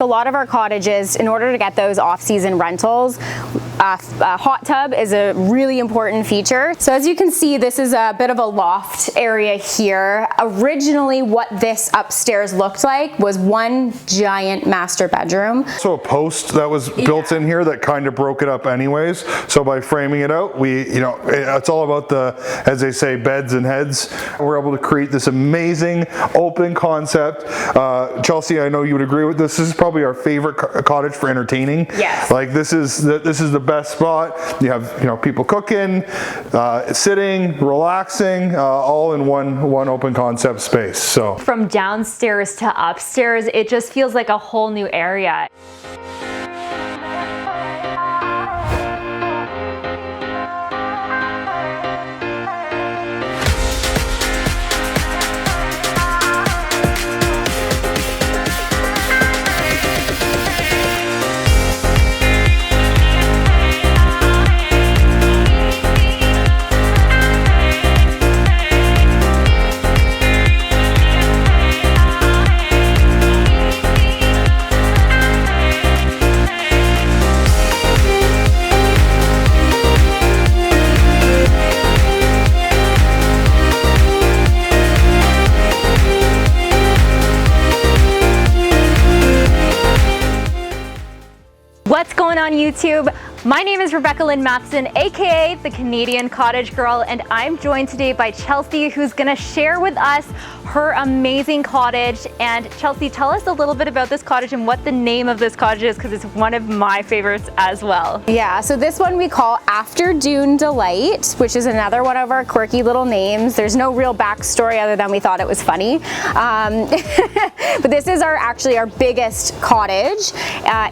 A lot of our cottages, in order to get those off-season rentals, a hot tub is a really important feature. So as you can see, this is a bit of a loft area here. Originally, what this upstairs looked like was one giant master bedroom. So a post that was built in here that kind of broke it up anyways. So by framing it out, it's all about the, as they say, beds and heads. We're able to create this amazing open concept. Chelsea, I know you would agree with this. This is probably our favorite cottage for entertaining. Yes. Like this is the best spot. You have people cooking, sitting, relaxing, all in one open concept space. So from downstairs to upstairs, it just feels like a whole new area. What's going on YouTube? My name is Rebecca Lynn Matheson, aka the Canadian Cottage Girl, and I'm joined today by Chelsea, who's gonna share with us her amazing cottage. And Chelsea, tell us a little bit about this cottage and what the name of this cottage is, because it's one of my favorites as well. Yeah, so this one we call After Dune Delight, which is another one of our quirky little names. There's no real backstory other than we thought it was funny. But this is actually our biggest cottage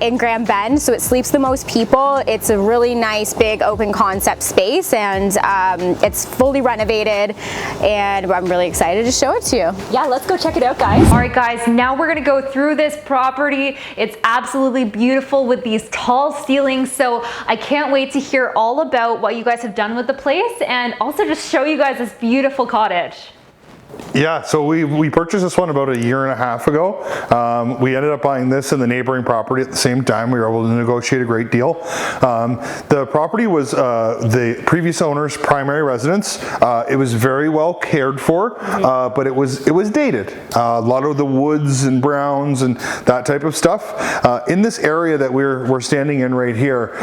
in Grand Bend, so it sleeps the most people. It's a really nice big open concept space, and it's fully renovated, and I'm really excited to show it to you. Yeah, let's go check it out, guys. All right, guys, now we're gonna go through this property. It's absolutely beautiful with these tall ceilings, so I can't wait to hear all about what you guys have done with the place and also just show you guys this beautiful cottage. yeah, so we purchased this one about a year and a half ago. We ended up buying this and the neighboring property at the same time. We were able to negotiate a great deal. The property was the previous owner's primary residence. It was very well cared for, but it was dated. A lot of the woods and browns and that type of stuff. In this area that we're standing in right here,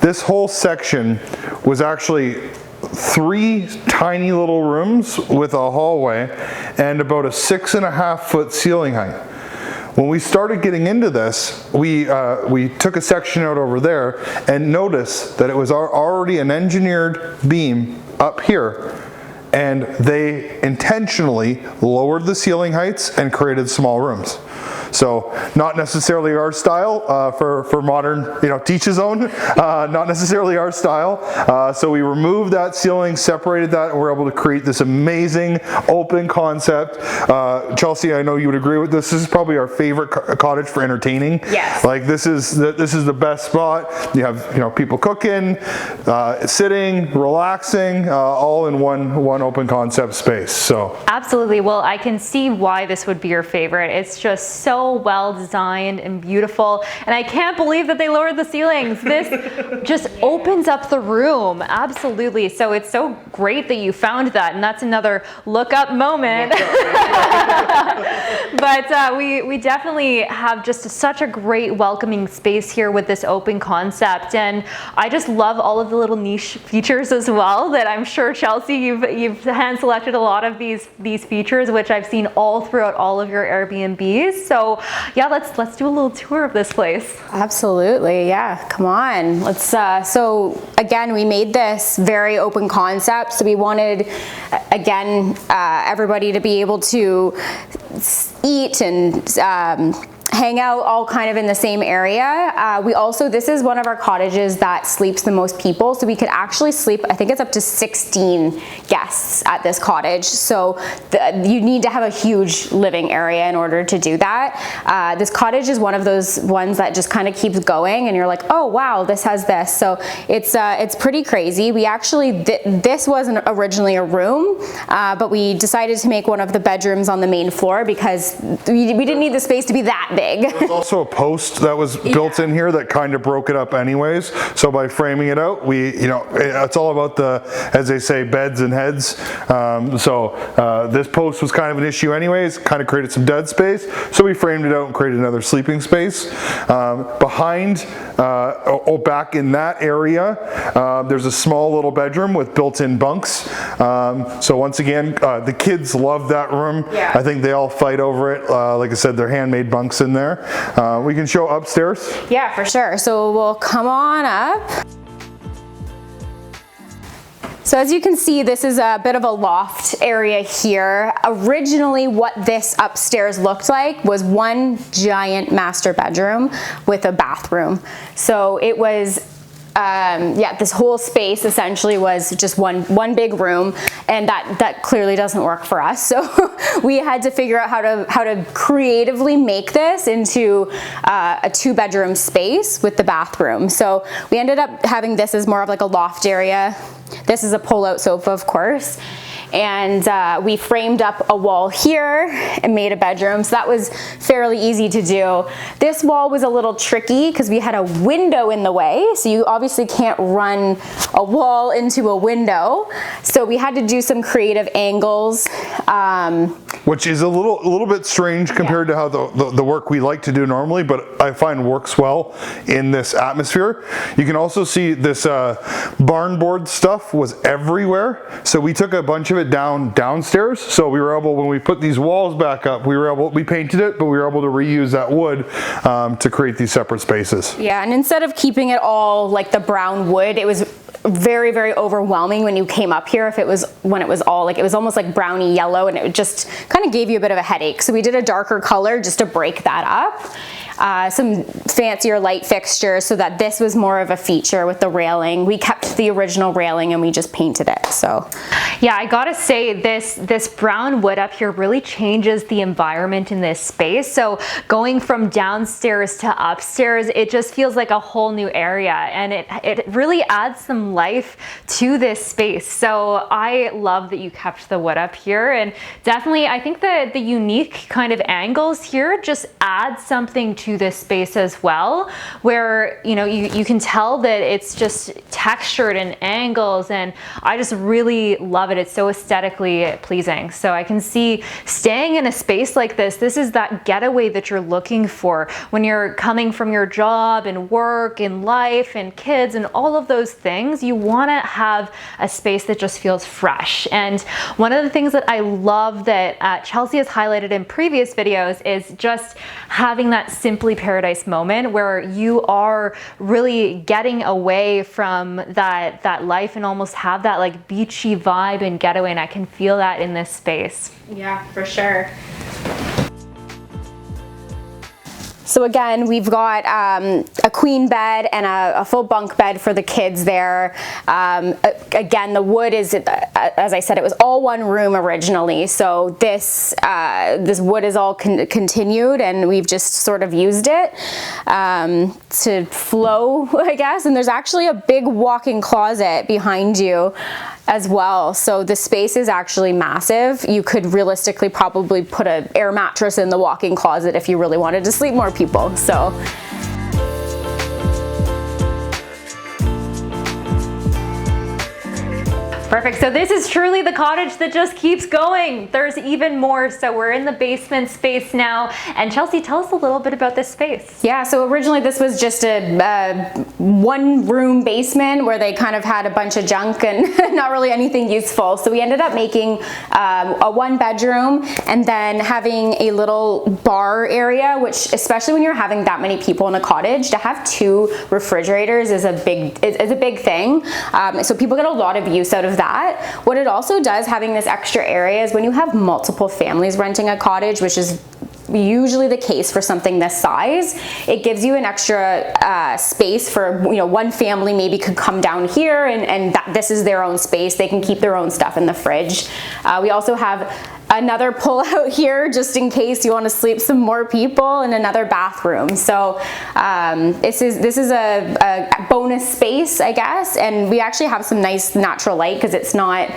this whole section was actually 3 tiny little rooms with a hallway and about a 6.5 foot ceiling height. When we started getting into this, we took a section out over there and noticed that it was already an engineered beam up here, and they intentionally lowered the ceiling heights and created small rooms. So not necessarily our style for modern, teach his own, not necessarily our style. So we removed that ceiling, separated that, and we're able to create this amazing open concept. Chelsea, I know you would agree with this. This is probably our favorite cottage for entertaining. Yes. Like this is the best spot. You have people cooking, sitting, relaxing, all in one open concept space. So Absolutely. Well, I can see why this would be your favorite. It's just so well designed and beautiful, and I can't believe that they lowered the ceilings. This just opens up the room. Absolutely. So it's so great that you found that, and that's another look up moment. But we definitely have just such a great welcoming space here with this open concept, and I just love all of the little niche features as well that I'm sure, Chelsea, you've hand selected a lot of these features, which I've seen all throughout all of your Airbnbs. So yeah, let's do a little tour of this place. Absolutely, yeah, come on. Let's so again, we made this very open concept, so we wanted everybody to be able to eat and hang out all kind of in the same area. This is one of our cottages that sleeps the most people, so we could actually sleep, I think it's up to 16 guests at this cottage. So you need to have a huge living area in order to do that. This cottage is one of those ones that just kind of keeps going, and you're like, oh wow, this has this. So it's pretty crazy. We actually, this wasn't originally a room, but we decided to make one of the bedrooms on the main floor because we didn't need the space to be that big. big. There's also a post that was built in here that kind of broke it up anyways. So by framing it out, it's all about as they say, beds and heads. This post was kind of an issue anyways, kind of created some dead space. So we framed it out and created another sleeping space. Back in that area, there's a small little bedroom with built-in bunks. So once again, the kids love that room. Yeah. I think they all fight over it. Like I said, they're handmade bunks in there. We can show upstairs. Yeah, for sure. So we'll come on up. So as you can see, this is a bit of a loft area here. Originally, what this upstairs looked like was one giant master bedroom with a bathroom. So it was, this whole space essentially was just one big room, and that clearly doesn't work for us. So we had to figure out how to creatively make this into a 2-bedroom space with the bathroom. So we ended up having this as more of like a loft area. This is a pull-out sofa, of course. And we framed up a wall here and made a bedroom. So that was fairly easy to do. This wall was a little tricky because we had a window in the way. So you obviously can't run a wall into a window. So we had to do some creative angles. Which is a little bit strange compared to how the work we like to do normally, but I find works well in this atmosphere. You can also see this barn board stuff was everywhere. So we took a bunch of it downstairs. So we were able, when we put these walls back up, we painted it, but we were able to reuse that wood to create these separate spaces. Yeah, and instead of keeping it all like the brown wood, it was very, very overwhelming when you came up here. When it was all like, it was almost like browny yellow, and it just kind of gave you a bit of a headache. So we did a darker color just to break that up. Some fancier light fixtures so that this was more of a feature with the railing. We kept the original railing and we just painted it. So yeah, I gotta say this brown wood up here really changes the environment in this space. So going from downstairs to upstairs, it just feels like a whole new area, and it really adds some life to this space. So I love that you kept the wood up here, and definitely I think that the unique kind of angles here just add something to this space as well, where you can tell that it's just textured and angles, and I just really love it. It's so aesthetically pleasing. So I can see staying in a space like this is that getaway that you're looking for when you're coming from your job and work and life and kids and all of those things. You want to have a space that just feels fresh. And one of the things that I love that Chelsea has highlighted in previous videos is just having that Simply Paradise moment where you are really getting away from that life and almost have that like beachy vibe and getaway, and I can feel that in this space. Yeah, for sure. So again, we've got a queen bed and a full bunk bed for the kids there. Again, the wood is, as I said, it was all one room originally. So this wood is all continued, and we've just sort of used it to flow, I guess. And there's actually a big walk-in closet behind you as well. So the space is actually massive. You could realistically probably put an air mattress in the walk-in closet if you really wanted to sleep more people. So perfect. So this is truly the cottage that just keeps going. There's even more. So we're in the basement space now. And Chelsea, tell us a little bit about this space. Yeah, so originally this was just a one-room basement where they kind of had a bunch of junk and not really anything useful. So we ended up making a 1-bedroom and then having a little bar area, which especially when you're having that many people in a cottage, to have 2 refrigerators is a big thing. So people get a lot of use out of that. What it also does, having this extra area, is when you have multiple families renting a cottage, which is usually the case for something this size, it gives you an extra space for, one family maybe could come down here and this is their own space. They can keep their own stuff in the fridge. We also have another pull out here just in case you want to sleep some more people, and another bathroom. So this is a bonus space, I guess, and we actually have some nice natural light because it's not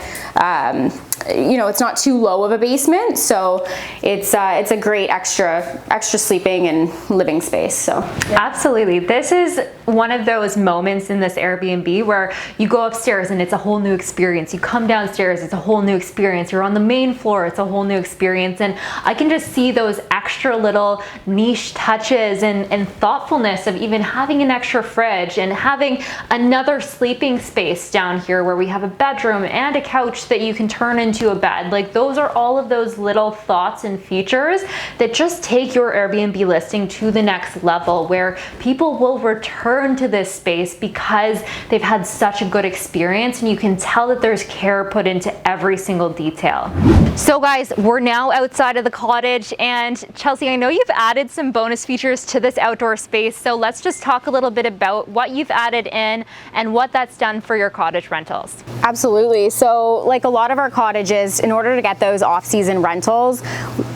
you know, it's not too low of a basement, so it's a great extra sleeping and living space. So absolutely, this is one of those moments in this Airbnb where you go upstairs and it's a whole new experience. You come downstairs, it's a whole new experience. You're on the main floor, it's a whole new experience. And I can just see those extra little niche touches and thoughtfulness of even having an extra fridge and having another sleeping space down here where we have a bedroom and a couch that you can turn into a bed. Like, those are all of those little thoughts and features that just take your Airbnb listing to the next level, where people will return to this space because they've had such a good experience, and you can tell that there's care put into every single detail. So guys, we're now outside of the cottage, and Chelsea, I know you've added some bonus features to this outdoor space, so let's just talk a little bit about what you've added in and what that's done for your cottage rentals. absolutely. So like a lot of our cottages, in order to get those off-season rentals,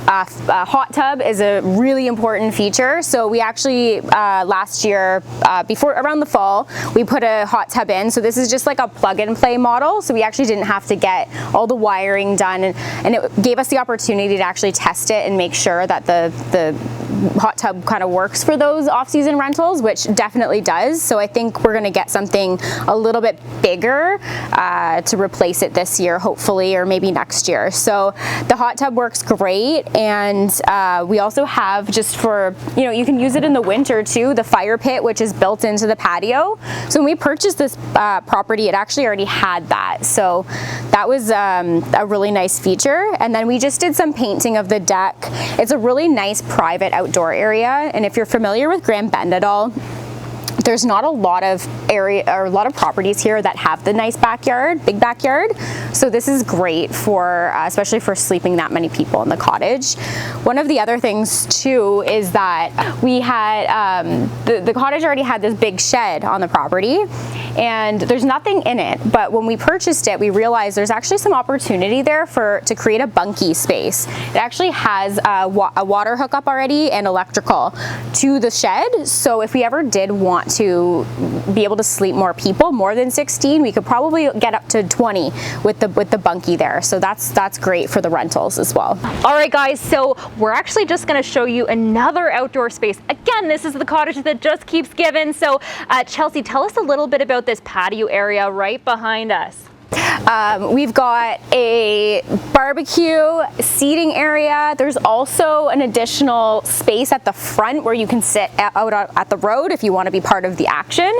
a hot tub is a really important feature. So we actually last year, around the fall, we put a hot tub in. So this is just like a plug and play model. So we actually didn't have to get all the wiring done, and it gave us the opportunity to actually test it and make sure that the hot tub kind of works for those off-season rentals, which definitely does. So I think we're going to get something a little bit bigger to replace it this year, hopefully, or maybe next year. So the hot tub works great, and we also have, just for, you know, you can use it in the winter too, the fire pit, which is built into the patio. So when we purchased this property, it actually already had that. So that was a really nice feature. And then we just did some painting of the deck. It's a really nice private outdoor area, and if you're familiar with Grand Bend at all, there's not a lot of area or a lot of properties here that have the nice backyard, big backyard. So this is great for, especially for sleeping that many people in the cottage. One of the other things too is that we had, the cottage already had this big shed on the property, and there's nothing in it. But when we purchased it, we realized there's actually some opportunity there to create a bunkie space. It actually has a water hookup already and electrical to the shed. So if we ever did want to be able to sleep more people, more than 16, we could probably get up to 20 with the bunkie there. So that's great for the rentals as well. All right guys, so we're actually just going to show you another outdoor space. Again, this is the cottage that just keeps giving. So Chelsea, tell us a little bit about this patio area right behind us. We've got a barbecue seating area. There's also an additional space at the front where you can sit out at the road if you want to be part of the action.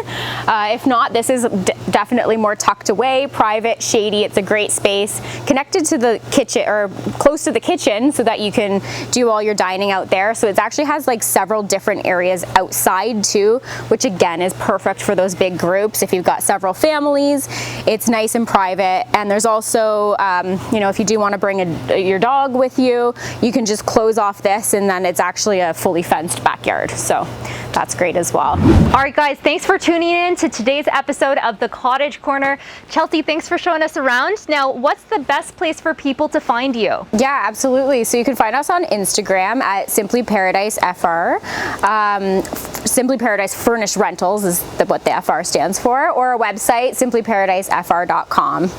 If not, this is definitely more tucked away, private, shady. It's a great space connected to the kitchen, or close to the kitchen, so that you can do all your dining out there. So it actually has like several different areas outside too, which again is perfect for those big groups. If you've got several families, it's nice and private. And there's also, you know, if you do want to bring your dog with you, you can just close off this, and then it's actually a fully fenced backyard. So that's great as well. All right guys, thanks for tuning in to today's episode of the Cottage Corner. Chelsea, thanks for showing us around. Now, what's the best place for people to find you? Yeah, absolutely. So you can find us on Instagram at Simply Paradise FR. Simply Paradise Furnished Rentals is what the FR stands for, or our website, simplyparadisefr.com.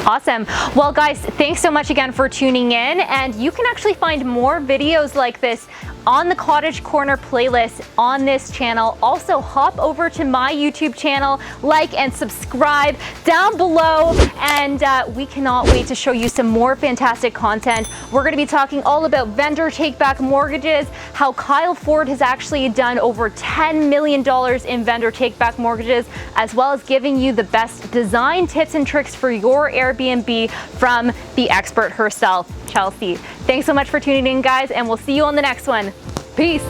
Awesome. Well guys, thanks so much again for tuning in, and you can actually find more videos like this on the Cottage Corner playlist on this channel. Also, hop over to my YouTube channel, like and subscribe down below, and we cannot wait to show you some more fantastic content. We're going to be talking all about vendor take-back mortgages, how Kyle Ford has actually done over $10 million in vendor take-back mortgages, as well as giving you the best design tips and tricks for your Airbnb from the expert herself, Chelsea. Thanks so much for tuning in, guys, and we'll see you on the next one. Peace.